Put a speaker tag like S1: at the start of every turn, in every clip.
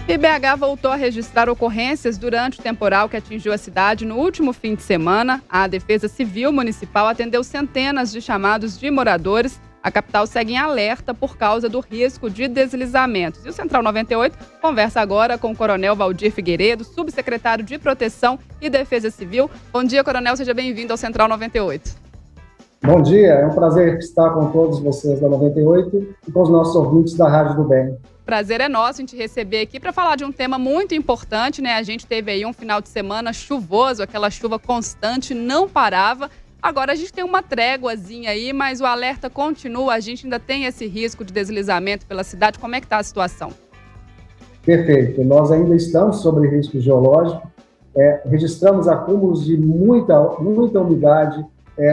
S1: E BH voltou a registrar ocorrências durante o temporal que atingiu a cidade no último fim de semana. A Defesa Civil Municipal atendeu centenas de chamados de moradores. A capital segue em alerta por causa do risco de deslizamentos. E o Central 98 conversa agora com o Coronel Valdir Figueiredo, subsecretário de Proteção e Defesa Civil. Bom dia, Coronel, seja bem-vindo ao Central 98.
S2: Bom dia, é um prazer estar com todos vocês da 98 e com os nossos ouvintes da Rádio do Bem.
S1: Prazer é nosso em te receber aqui para falar de um tema muito importante, né? A gente teve aí um final de semana chuvoso, aquela chuva constante, não parava. Agora a gente tem uma tréguazinha aí, mas o alerta continua, a gente ainda tem esse risco de deslizamento pela cidade. Como é que está a situação?
S2: Perfeito, nós ainda estamos sobre risco geológico, registramos acúmulos de muita umidade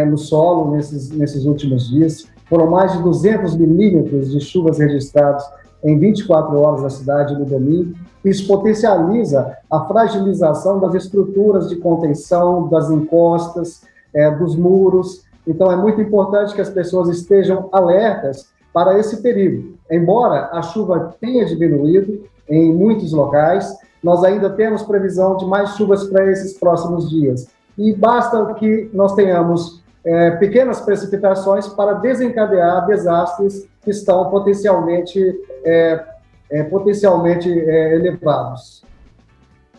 S2: no solo nesses últimos dias. Foram mais de 200 milímetros de chuvas registrados em 24 horas na cidade no domingo. Isso potencializa a fragilização das estruturas de contenção, das encostas, dos muros. Então, é muito importante que as pessoas estejam alertas para esse perigo. Embora a chuva tenha diminuído em muitos locais, nós ainda temos previsão de mais chuvas para esses próximos dias. E basta que nós tenhamos pequenas precipitações para desencadear desastres que estão potencialmente elevados.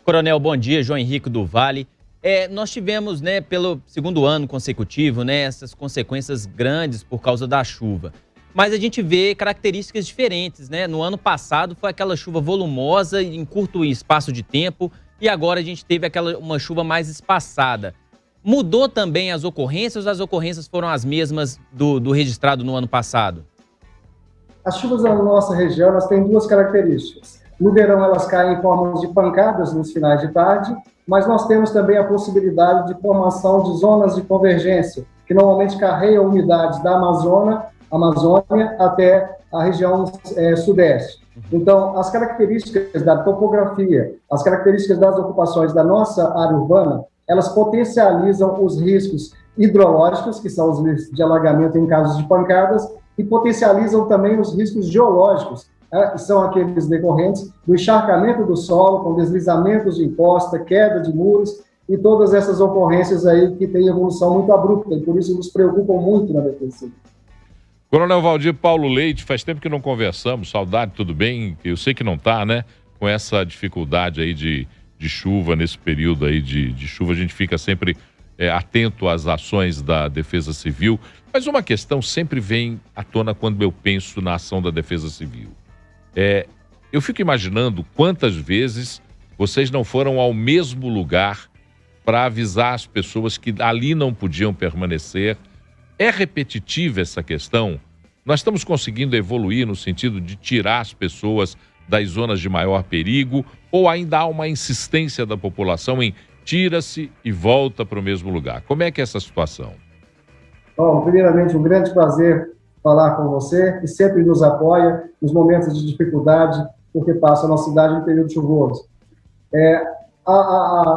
S3: Coronel, bom dia. João Henrique do Vale. Nós tivemos, pelo segundo ano consecutivo, essas consequências grandes por causa da chuva. Mas a gente vê características diferentes, né? No ano passado foi aquela chuva volumosa em curto espaço de tempo e agora a gente teve uma chuva mais espaçada. Mudou também as ocorrências ou as ocorrências foram as mesmas do registrado no ano passado?
S2: As chuvas na nossa região elas têm duas características. No verão elas caem em forma de pancadas nos finais de tarde, mas nós temos também a possibilidade de formação de zonas de convergência, que normalmente carregam umidades da Amazônia até a região sudeste. Então, as características da topografia, as características das ocupações da nossa área urbana, elas potencializam os riscos hidrológicos, que são os riscos de alagamento em casos de pancadas, e potencializam também os riscos geológicos, que são aqueles decorrentes do encharcamento do solo, com deslizamentos de encosta, queda de muros, e todas essas ocorrências aí que têm evolução muito abrupta, e por isso nos preocupam muito na Defesa Civil.
S4: Coronel Valdir, Paulo Leite, faz tempo que não conversamos, saudade, tudo bem? Eu sei que não está, né? Com essa dificuldade aí de chuva, nesse período aí de chuva, a gente fica sempre atento às ações da Defesa Civil, mas uma questão sempre vem à tona quando eu penso na ação da Defesa Civil. Eu fico imaginando quantas vezes vocês não foram ao mesmo lugar para avisar as pessoas que ali não podiam permanecer. É repetitiva essa questão? Nós estamos conseguindo evoluir no sentido de tirar as pessoas das zonas de maior perigo ou ainda há uma insistência da população em tira-se e volta para o mesmo lugar? Como é que é essa situação?
S2: Bom, primeiramente, um grande prazer falar com você, que sempre nos apoia nos momentos de dificuldade, porque passa a nossa cidade em período chuvoso.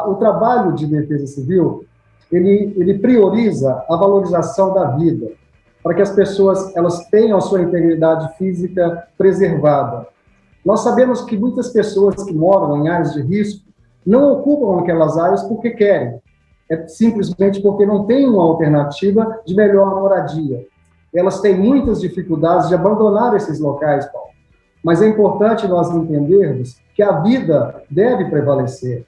S2: O trabalho de Defesa Civil, ele prioriza a valorização da vida, para que as pessoas elas tenham a sua integridade física preservada. Nós sabemos que muitas pessoas que moram em áreas de risco não ocupam aquelas áreas porque querem, simplesmente porque não têm uma alternativa de melhor moradia. Elas têm muitas dificuldades de abandonar esses locais, Paulo. Mas é importante nós entendermos que a vida deve prevalecer.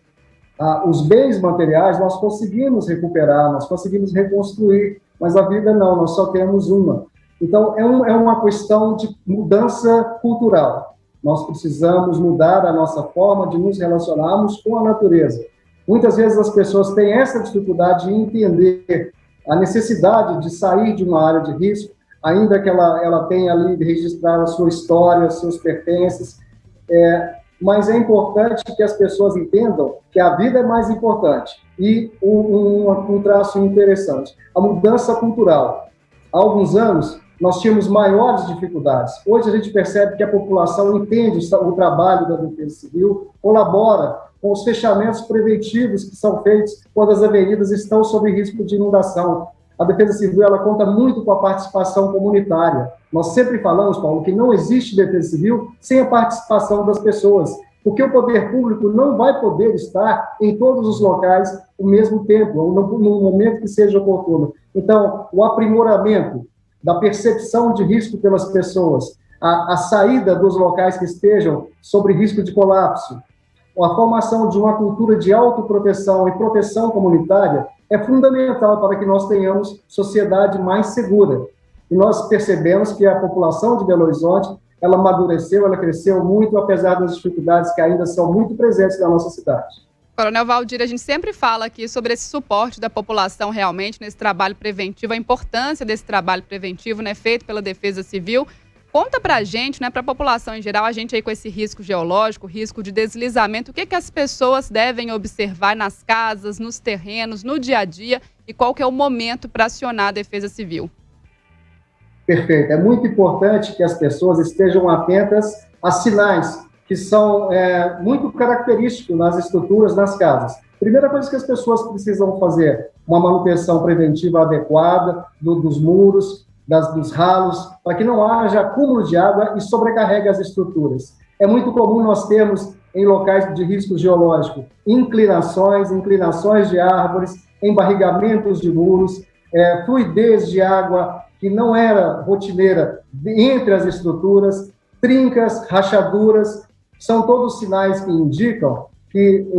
S2: Os bens materiais nós conseguimos recuperar, nós conseguimos reconstruir, mas a vida não, nós só temos uma. Então, é uma questão de mudança cultural. Nós precisamos mudar a nossa forma de nos relacionarmos com a natureza. Muitas vezes as pessoas têm essa dificuldade de entender a necessidade de sair de uma área de risco, ainda que ela tenha ali de registrar a sua história, seus pertences, mas é importante que as pessoas entendam que a vida é mais importante. E um traço interessante, a mudança cultural. Há alguns anos, nós tínhamos maiores dificuldades. Hoje a gente percebe que a população entende o trabalho da Defesa Civil, colabora com os fechamentos preventivos que são feitos quando as avenidas estão sob risco de inundação. A Defesa Civil ela conta muito com a participação comunitária. Nós sempre falamos, Paulo, que não existe Defesa Civil sem a participação das pessoas. porque o poder público não vai poder estar em todos os locais ao mesmo tempo, ou no momento que seja oportuno. Então, o aprimoramento da percepção de risco pelas pessoas, a saída dos locais que estejam sob risco de colapso, a formação de uma cultura de autoproteção e proteção comunitária é fundamental para que nós tenhamos sociedade mais segura. E nós percebemos que a população de Belo Horizonte, ela amadureceu, ela cresceu muito, apesar das dificuldades que ainda são muito presentes na nossa cidade.
S1: Coronel Valdir, a gente sempre fala aqui sobre esse suporte da população realmente nesse trabalho preventivo, a importância desse trabalho preventivo, né, feito pela Defesa Civil. Conta pra gente, né, pra população em geral, a gente aí com esse risco geológico, risco de deslizamento, o que as pessoas devem observar nas casas, nos terrenos, no dia a dia e qual que é o momento para acionar a Defesa Civil?
S2: Perfeito. É muito importante que as pessoas estejam atentas a sinais que são muito característicos nas estruturas, nas casas. Primeira coisa que as pessoas precisam fazer, uma manutenção preventiva adequada dos muros, dos ralos, para que não haja acúmulo de água e sobrecarregue as estruturas. É muito comum nós termos, em locais de risco geológico, inclinações de árvores, embarrigamentos de muros, fluidez de água que não era rotineira entre as estruturas, trincas, rachaduras, são todos sinais que indicam que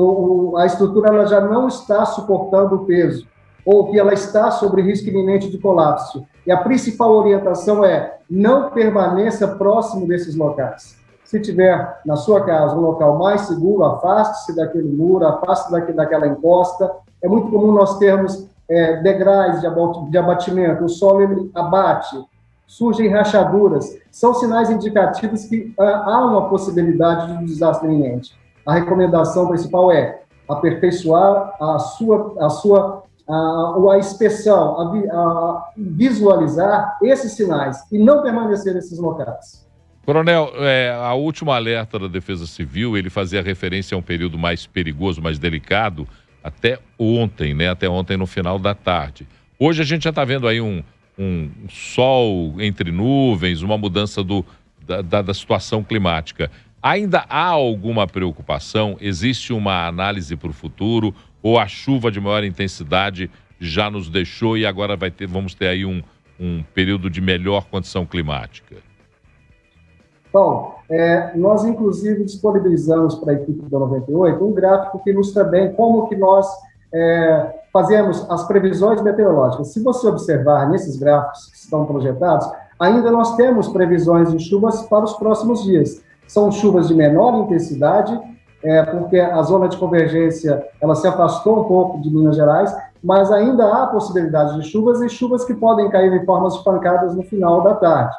S2: a estrutura ela já não está suportando o peso, ou que ela está sob risco iminente de colapso. E a principal orientação é não permaneça próximo desses locais. Se tiver na sua casa um local mais seguro, afaste-se daquele muro, afaste-se daquela encosta. É muito comum nós termos degraus de abatimento, o solo ele abate, surgem rachaduras. São sinais indicativos que há uma possibilidade de um desastre iminente. A recomendação principal é aperfeiçoar a inspeção, a visualizar esses sinais e não permanecer nesses locais.
S4: Coronel, a última alerta da Defesa Civil, ele fazia referência a um período mais perigoso, mais delicado, até ontem, né? Até ontem no final da tarde. Hoje a gente já está vendo aí um sol entre nuvens, uma mudança da situação climática. Ainda há alguma preocupação? Existe uma análise para o futuro? Ou a chuva de maior intensidade já nos deixou e agora vamos ter aí um período de melhor condição climática?
S2: Bom, nós inclusive disponibilizamos para a equipe da 98 um gráfico que ilustra bem como que nós fazemos as previsões meteorológicas. Se você observar nesses gráficos que estão projetados, ainda nós temos previsões de chuvas para os próximos dias. São chuvas de menor intensidade, porque a zona de convergência ela se afastou um pouco de Minas Gerais, mas ainda há possibilidade de chuvas e chuvas que podem cair em formas de pancadas no final da tarde.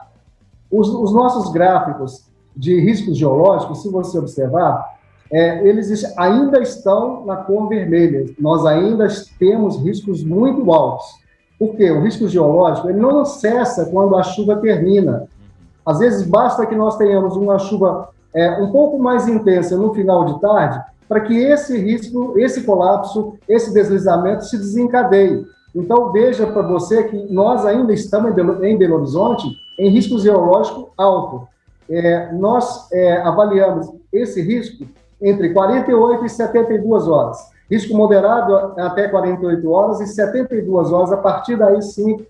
S2: Os nossos gráficos de riscos geológicos, se você observar, eles ainda estão na cor vermelha. Nós ainda temos riscos muito altos. Por quê? O risco geológico ele não cessa quando a chuva termina. Às vezes basta que nós tenhamos uma chuva um pouco mais intensa no final de tarde para que esse risco, esse colapso, esse deslizamento se desencadeie. Então, veja para você que nós ainda estamos em Belo Horizonte em risco geológico alto. Nós avaliamos esse risco entre 48 e 72 horas. Risco moderado até 48 horas e 72 horas. A partir daí, sim,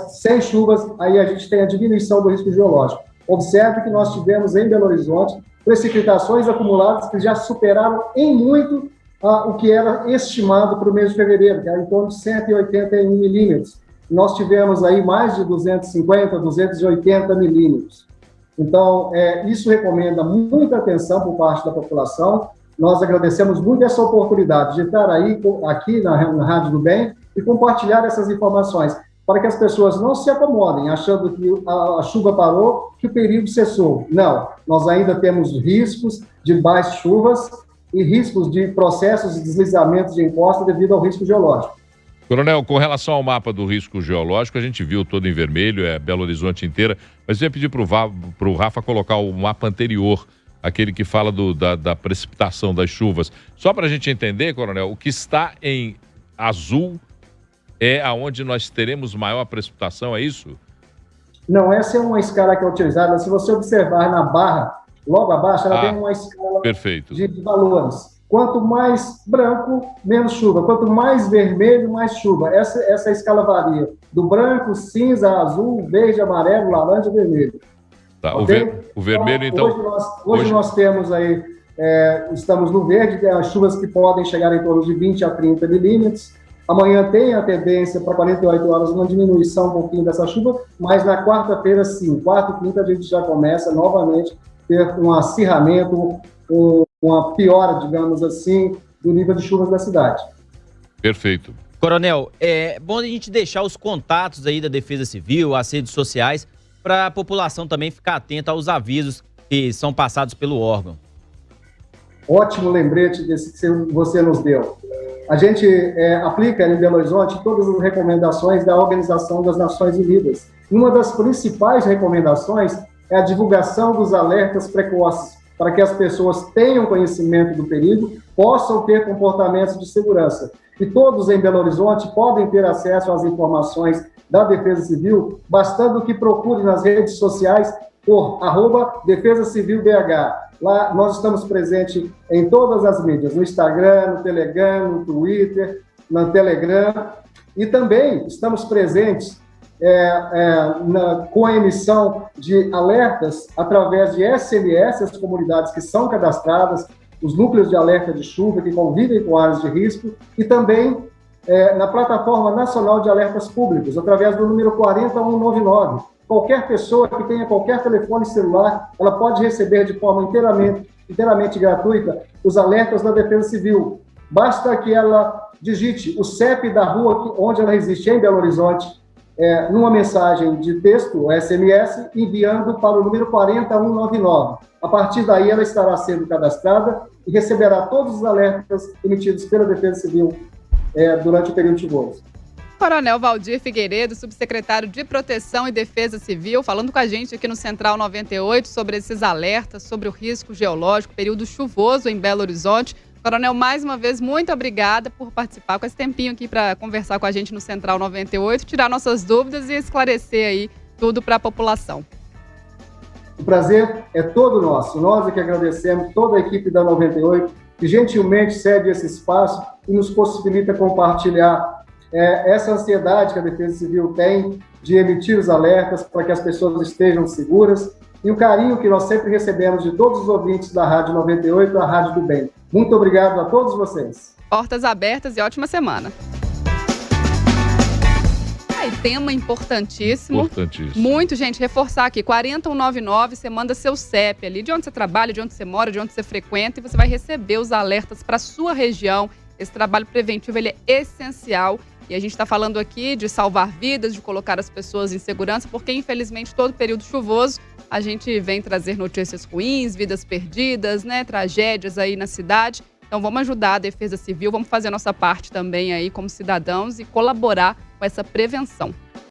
S2: sem chuvas, aí a gente tem a diminuição do risco geológico. Observe que nós tivemos em Belo Horizonte precipitações acumuladas que já superaram em muito o que era estimado para o mês de fevereiro, que era em torno de 181 milímetros. Nós tivemos aí mais de 250, 280 milímetros. Então, isso recomenda muita atenção por parte da população. Nós agradecemos muito essa oportunidade de estar aqui na Rádio do Bem e compartilhar essas informações, para que as pessoas não se acomodem, achando que a chuva parou, que o período cessou. Não, nós ainda temos riscos de baixas chuvas e riscos de processos de deslizamento de encosta devido ao risco geológico.
S4: Coronel, com relação ao mapa do risco geológico, a gente viu todo em vermelho, Belo Horizonte inteira, mas eu ia pedir para o Rafa colocar o mapa anterior, aquele que fala da precipitação das chuvas. Só para a gente entender, Coronel, o que está em azul é aonde nós teremos maior precipitação, é isso?
S2: Não, essa é uma escala que é utilizada. Se você observar na barra logo abaixo, ela tem uma escala
S4: perfeito.
S2: de valores. Quanto mais branco, menos chuva. Quanto mais vermelho, mais chuva. Essa escala varia do branco, cinza, azul, verde, amarelo, laranja e vermelho.
S4: Tá,
S2: okay?
S4: O vermelho, então...
S2: Hoje nós temos aí, estamos no verde, tem as chuvas que podem chegar em torno de 20 a 30 milímetros. Amanhã tem a tendência para 48 horas uma diminuição um pouquinho dessa chuva, mas na quarta-feira, sim, quarta e quinta a gente já começa novamente a ter um acirramento, uma piora, digamos assim, do nível de chuvas da cidade.
S3: Perfeito. Coronel, é bom a gente deixar os contatos aí da Defesa Civil, as redes sociais, para a população também ficar atenta aos avisos que são passados pelo órgão.
S2: Ótimo lembrete desse que você nos deu. A gente aplica em Belo Horizonte todas as recomendações da Organização das Nações Unidas. Uma das principais recomendações é a divulgação dos alertas precoces, para que as pessoas tenham conhecimento do perigo, possam ter comportamentos de segurança. E todos em Belo Horizonte podem ter acesso às informações da Defesa Civil, bastando que procure nas redes sociais por @Defesa Civil BH. Lá nós estamos presentes em todas as mídias, no Instagram, no Telegram, no Twitter, no Telegram, e também estamos presentes com a emissão de alertas através de SMS, as comunidades que são cadastradas, os núcleos de alerta de chuva que convivem com áreas de risco, e também na Plataforma Nacional de Alertas Públicos, através do número 40199. Qualquer pessoa que tenha qualquer telefone celular, ela pode receber de forma inteiramente gratuita os alertas da Defesa Civil. Basta que ela digite o CEP da rua onde ela reside, em Belo Horizonte, numa mensagem de texto, SMS, enviando para o número 40199. A partir daí, ela estará sendo cadastrada e receberá todos os alertas emitidos pela Defesa Civil durante o período chuvoso.
S1: Coronel Valdir Figueiredo, subsecretário de Proteção e Defesa Civil, falando com a gente aqui no Central 98 sobre esses alertas, sobre o risco geológico, período chuvoso em Belo Horizonte. Coronel, mais uma vez, muito obrigada por participar com esse tempinho aqui para conversar com a gente no Central 98, tirar nossas dúvidas e esclarecer aí tudo para a população.
S2: O prazer é todo nosso. Nós é que agradecemos toda a equipe da 98, que gentilmente cede esse espaço e nos possibilita compartilhar essa ansiedade que a Defesa Civil tem de emitir os alertas para que as pessoas estejam seguras e o carinho que nós sempre recebemos de todos os ouvintes da Rádio 98, a Rádio do Bem. Muito obrigado a todos vocês.
S1: Portas abertas e ótima semana. Tema importantíssimo. Muito, gente, reforçar aqui, 40199, você manda seu CEP ali, de onde você trabalha, de onde você mora, de onde você frequenta, e você vai receber os alertas para a sua região. Esse trabalho preventivo, ele é essencial. E a gente está falando aqui de salvar vidas, de colocar as pessoas em segurança, porque, infelizmente, todo período chuvoso, a gente vem trazer notícias ruins, vidas perdidas, né, tragédias aí na cidade. Então, vamos ajudar a Defesa Civil, vamos fazer a nossa parte também aí como cidadãos e colaborar com essa prevenção.